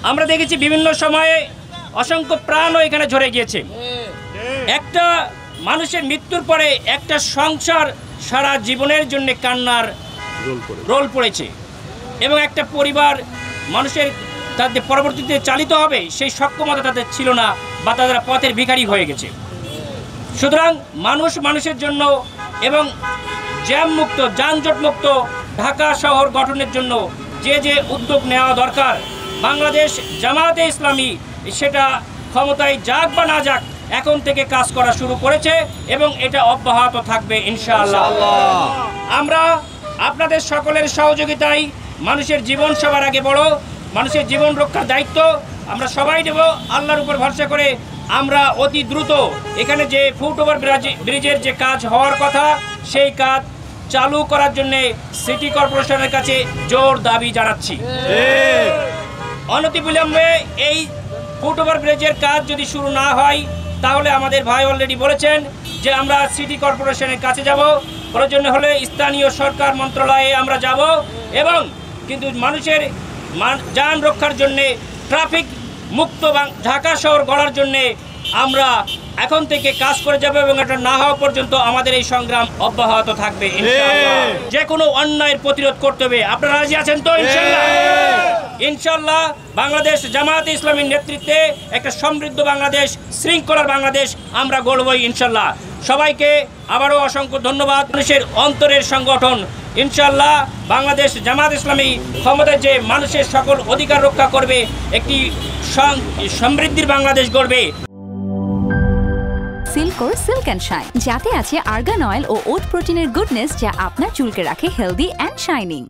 আমরা দেখেছি বিভিন্ন সময়ে অসংখ্য প্রাণও এখানে ঝরে গিয়েছে। একটা মানুষের মৃত্যুর পরে একটা সংসার সারা জীবনের জন্য কান্নার রোল পড়েছে এবং একটা পরিবার মানুষের তাদের পরবর্তীতে চালিত হবে সেই সক্ষমতা তাদের ছিল না বা তারা পথের ভিখারি হয়ে গেছে। সুতরাং মানুষের জন্য এবং জ্যাম মুক্ত যানজট মুক্ত ঢাকা শহর গঠনের জন্য যে উদ্যোগ নেওয়া দরকার, বাংলাদেশ জামায়াতে ইসলামী সেটা ক্ষমতায় যাক বা না যাক এখন থেকে কাজ করা শুরু করেছে এবং এটা অব্যাহত থাকবে ইনশাআল্লাহ। আমরা আপনাদের সকলের সহযোগিতায় মানুষের জীবন সবার আগে বড়, মানুষের জীবন রক্ষার দায়িত্ব আমরা সবাই নেব আল্লাহর উপর ভরসা করে। আমরা অতি দ্রুত এখানে যে ফুটওভার ব্রিজের যে কাজ হওয়ার কথা সেই কাজ চালু করার জন্য সিটি কর্পোরেশনের কাছে জোর দাবি জানাচ্ছি। অনতিবিলম্বে এই ফুটওভার ব্রিজের কাজ যদি শুরু না হয় তাহলে আমাদের ভাই অলরেডি বলেছেন যে আমরা সিটি কর্পোরেশনের কাছে যাব, প্রয়োজন হলে স্থানীয় সরকার মন্ত্রণালয়ে আমরা যাব এবং কিন্তু মানুষের যান রক্ষার জন্যে ট্রাফিক মুক্ত ঢাকা শহর গড়ার জন্যে আমরা এখন থেকে কাজ করে যাব এবং এটা না হওয়া পর্যন্ত আমাদের এই সংগ্রাম অব্যাহত থাকবে ইনশাআল্লাহ। যে কোনো অন্যায়ের প্রতিরোধ করতে হবে। আপনারা রাজি আছেন তো? ইনশাআল্লাহ ইনশাআল্লাহ বাংলাদেশ জামায়াতে ইসলামীর নেতৃত্বে একটা সমৃদ্ধ বাংলাদেশ, শৃঙ্খলার বাংলাদেশ আমরা গড়বই ইনশাআল্লাহ। সবাইকে আবারও অসংখ্য ধন্যবাদ। মানুষের অন্তরের সংগঠন ইনশাআল্লাহ বাংলাদেশ জামায়াত ইসলামী ক্ষমতায় যে মানুষের সকল অধিকার রক্ষা করবে, একটি সমৃদ্ধির বাংলাদেশ গড়বে। সিল্কোর সিল্ক অ্যান্ড শাইন, যাতে আছে আর্গান অয়েল ও ওট প্রোটিনের গুডনেস যা আপনার চুলকে রাখে হেলদি অ্যান্ড শাইনিং।